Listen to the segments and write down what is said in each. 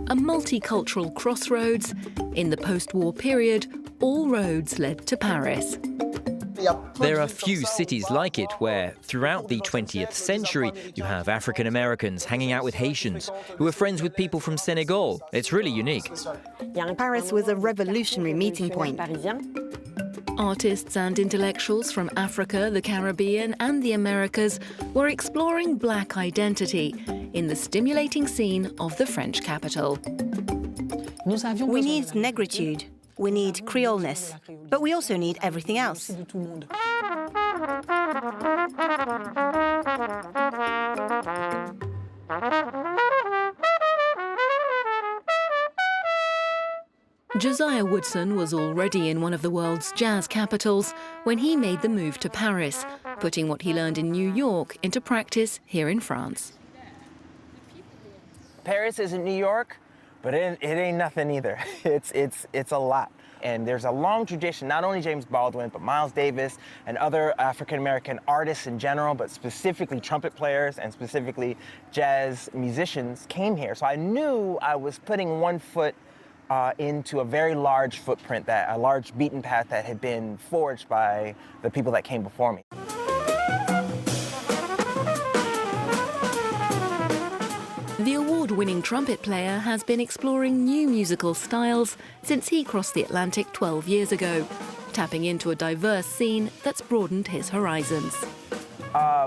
a multicultural crossroads. In the post-war period, all roads led to Paris. There are few cities like it where, throughout the 20th century, you have African Americans hanging out with Haitians, who are friends with people from Senegal. It's really unique. Paris was a revolutionary meeting point. Artists and intellectuals from Africa, the Caribbean and the Americas were exploring black identity in the stimulating scene of the French capital. We need negritude, we need Creoleness, but we also need everything else. Josiah Woodson was already in one of the world's jazz capitals when he made the move to Paris, putting what he learned in New York into practice here in France. Paris isn't New York, but it ain't nothing either. It's a lot. And there's a long tradition, not only James Baldwin, but Miles Davis and other African-American artists in general, but specifically trumpet players and specifically jazz musicians came here. So I knew I was putting one foot into a very large footprint, a large beaten path that had been forged by the people that came before me. The award-winning trumpet player has been exploring new musical styles since he crossed the Atlantic 12 years ago, tapping into a diverse scene that's broadened his horizons.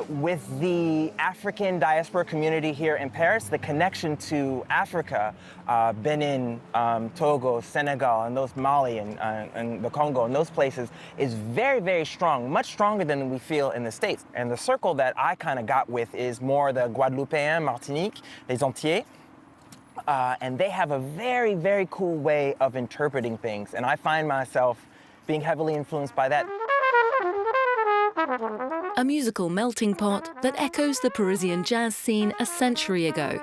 With the African diaspora community here in Paris, the connection to Africa, Benin, Togo, Senegal, and those Mali and the Congo and those places is very, very strong, much stronger than we feel in the States. And the circle that I kind of got with is more the Guadeloupéens, Martinique, les Antillais. And they have a very, very cool way of interpreting things. And I find myself being heavily influenced by that. A musical melting pot that echoes the Parisian jazz scene a century ago.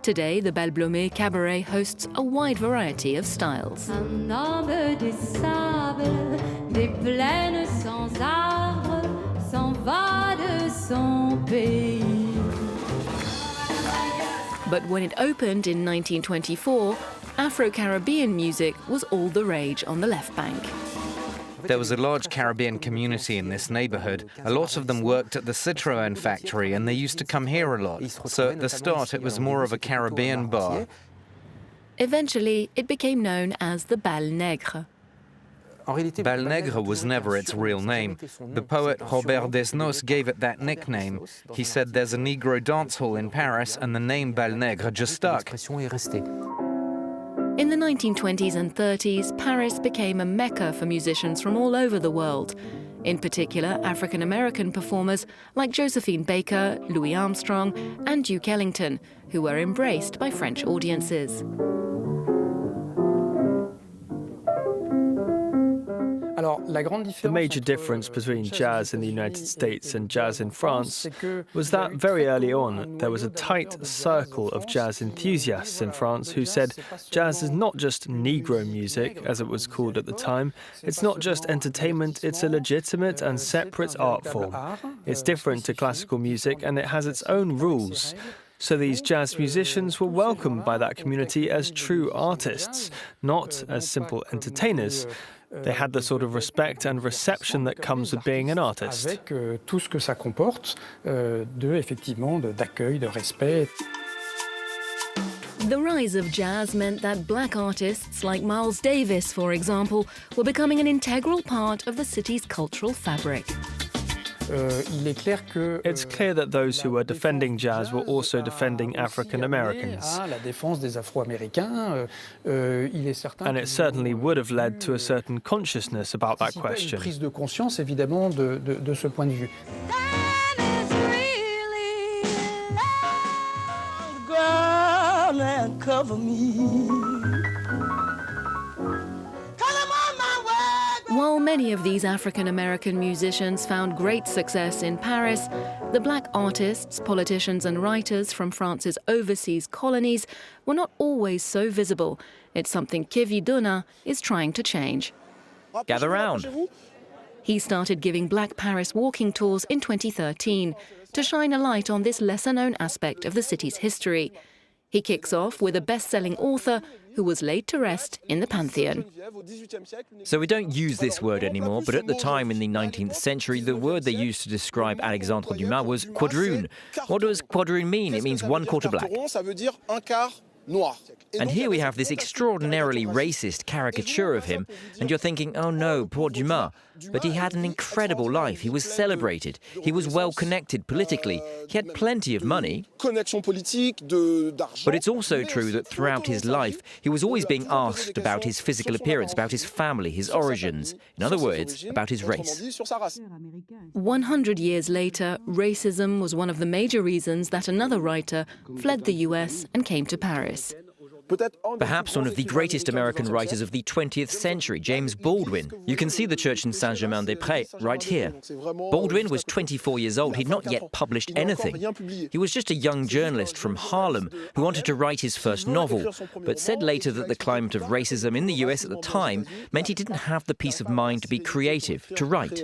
Today, the Belle Blomée Cabaret hosts a wide variety of styles. But when it opened in 1924, Afro-Caribbean music was all the rage on the left bank. There was a large Caribbean community in this neighborhood. A lot of them worked at the Citroën factory and they used to come here a lot. So at the start it was more of a Caribbean bar. Eventually, it became known as the Bal Nègre. Bal Nègre was never its real name. The poet Robert Desnos gave it that nickname. He said there's a Negro dance hall in Paris and the name Bal Nègre just stuck. In the 1920s and 30s, Paris became a mecca for musicians from all over the world. In particular, African-American performers like Josephine Baker, Louis Armstrong, and Duke Ellington, who were embraced by French audiences. The major difference between jazz in the United States and jazz in France was that very early on there was a tight circle of jazz enthusiasts in France who said jazz is not just Negro music, as it was called at the time. It's not just entertainment, it's a legitimate and separate art form. It's different to classical music and it has its own rules. So these jazz musicians were welcomed by that community as true artists, not as simple entertainers. They had the sort of respect and reception that comes with being an artist. Avec tout ce que ça comporte d'accueil, de respect. The rise of jazz meant that black artists like Miles Davis, for example, were becoming an integral part of the city's cultural fabric. It's clear that those who were defending jazz were also defending African Americans. And it certainly would have led to a certain consciousness about that question. While many of these African-American musicians found great success in Paris, the black artists, politicians and writers from France's overseas colonies were not always so visible. It's something Kevin Donna is trying to change. Gather round. He started giving Black Paris walking tours in 2013 to shine a light on this lesser-known aspect of the city's history. He kicks off with a best-selling author who was laid to rest in the Pantheon. So we don't use this word anymore, but at the time in the 19th century, the word they used to describe Alexandre Dumas was quadroon. What does quadroon mean? It means one quarter black. And here we have this extraordinarily racist caricature of him, and you're thinking, oh no, poor Dumas. But he had an incredible life. He was celebrated. He was well connected politically. He had plenty of money. But it's also true that throughout his life, he was always being asked about his physical appearance, about his family, his origins. In other words, about his race. 100 years later, racism was one of the major reasons that another writer fled the US and came to Paris. Perhaps one of the greatest American writers of the 20th century, James Baldwin. You can see the church in Saint-Germain-des-Prés right here. Baldwin was 24 years old. He'd not yet published anything. He was just a young journalist from Harlem who wanted to write his first novel, but said later that the climate of racism in the US at the time meant he didn't have the peace of mind to be creative, to write.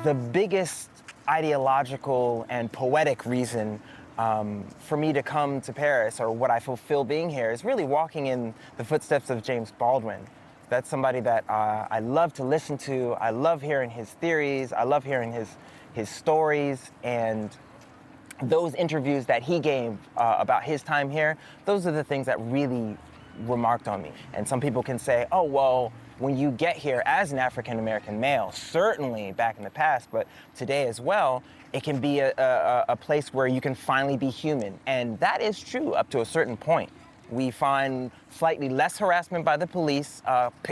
The biggest ideological and poetic reason for me to come to Paris, or what I fulfill being here, is really walking in the footsteps of James Baldwin. That's somebody that I love to listen to. I love hearing his theories. I love hearing his stories, and those interviews that he gave about his time here, those are the things that really remarked on me. And some people can say, oh, well, when you get here as an African-American male, certainly back in the past, but today as well, it can be a place where you can finally be human. And that is true up to a certain point. We find slightly less harassment by the police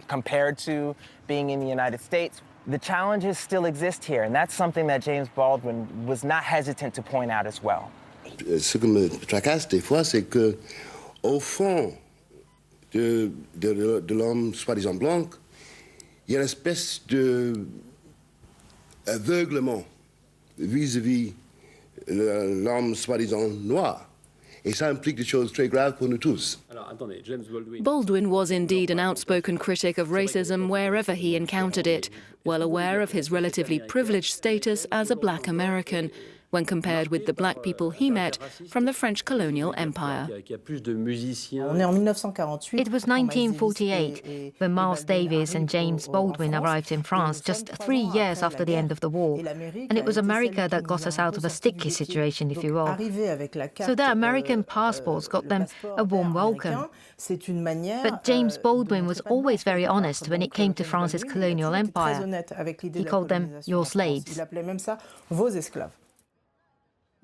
compared to being in the United States. The challenges still exist here, and that's something that James Baldwin was not hesitant to point out as well. Ce que me tracasse des fois, c'est que, au fond de l'homme soi-disant blanc, il y a une espèce d'aveuglement vis-à-vis l'homme soi-disant noir. Et ça implique des choses très graves pour nous tous. Baldwin was indeed an outspoken critic of racism wherever he encountered it, well aware of his relatively privileged status as a black American, when compared with the black people he met from the French colonial empire. It was 1948 when Miles Davis and James Baldwin arrived in France just 3 years after the end of the war. And it was America that got us out of a sticky situation, if you will. So their American passports got them a warm welcome. But James Baldwin was always very honest when it came to France's colonial empire. He called them your slaves.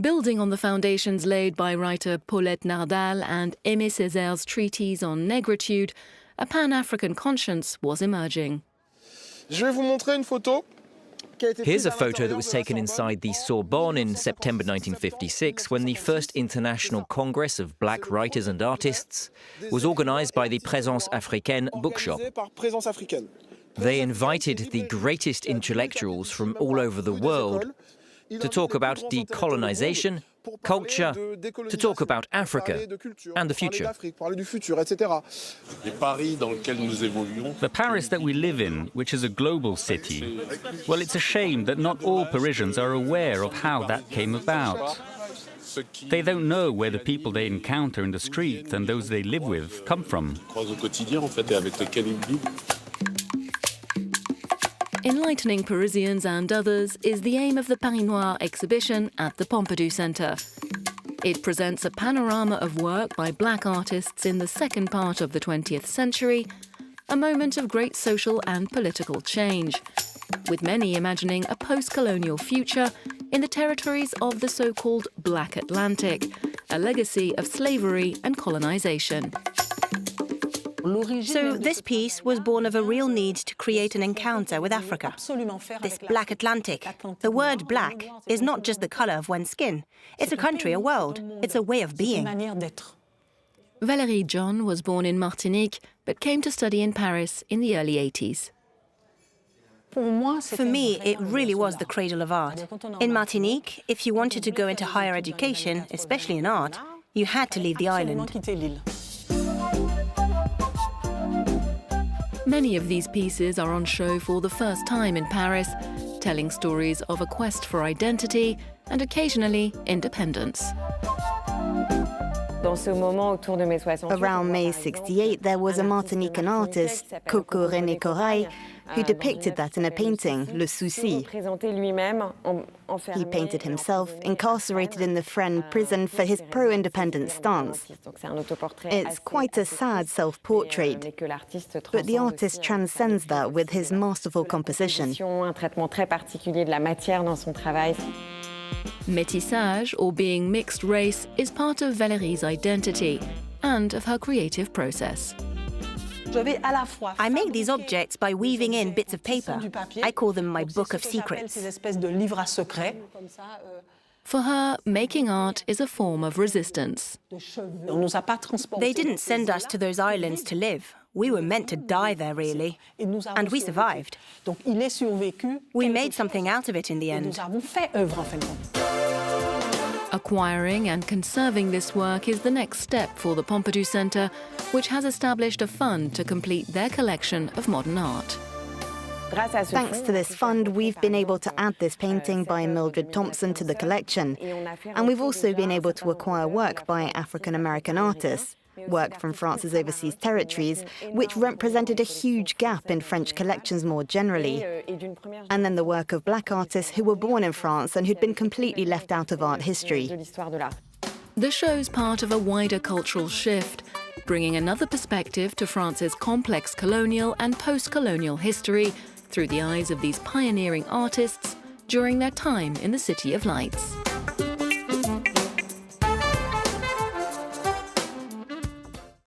Building on the foundations laid by writer Paulette Nardal and Aimé Césaire's treatise on negritude, a Pan-African conscience was emerging. Here's a photo that was taken inside the Sorbonne in September 1956, when the first International Congress of Black Writers and Artists was organized by the Présence Africaine bookshop. They invited the greatest intellectuals from all over the world to talk about decolonization, culture, to talk about Africa and the future. The Paris that we live in, which is a global city, well, it's a shame that not all Parisians are aware of how that came about. They don't know where the people they encounter in the street and those they live with come from. Enlightening Parisians and others is the aim of the Paris Noir exhibition at the Pompidou Centre. It presents a panorama of work by black artists in the second part of the 20th century, a moment of great social and political change, with many imagining a post-colonial future in the territories of the so-called Black Atlantic, a legacy of slavery and colonisation. So this piece was born of a real need to create an encounter with Africa. This Black Atlantic. The word black is not just the colour of one's skin. It's a country, a world. It's a way of being. Valérie John was born in Martinique, but came to study in Paris in the early 80s. For me, it really was the cradle of art. In Martinique, if you wanted to go into higher education, especially in art, you had to leave the island. Many of these pieces are on show for the first time in Paris, telling stories of a quest for identity and occasionally independence. Around May 68, there was a Martinican artist, Coco René Corail, who depicted that in a painting, Le Souci. He painted himself incarcerated in the Fresnes prison for his pro-independence stance. It's quite a sad self-portrait, but the artist transcends that with his masterful composition. Métissage, or being mixed race, is part of Valérie's identity and of her creative process. I make these objects by weaving in bits of paper. I call them my book of secrets. For her, making art is a form of resistance. They didn't send us to those islands to live. We were meant to die there, really. And we survived. We made something out of it in the end. Acquiring and conserving this work is the next step for the Pompidou Centre, which has established a fund to complete their collection of modern art. Thanks to this fund, we've been able to add this painting by Mildred Thompson to the collection. And we've also been able to acquire work by African-American artists, work from France's overseas territories, which represented a huge gap in French collections more generally. And then the work of black artists who were born in France and who'd been completely left out of art history. The show's part of a wider cultural shift, bringing another perspective to France's complex colonial and post-colonial history through the eyes of these pioneering artists during their time in the City of Lights.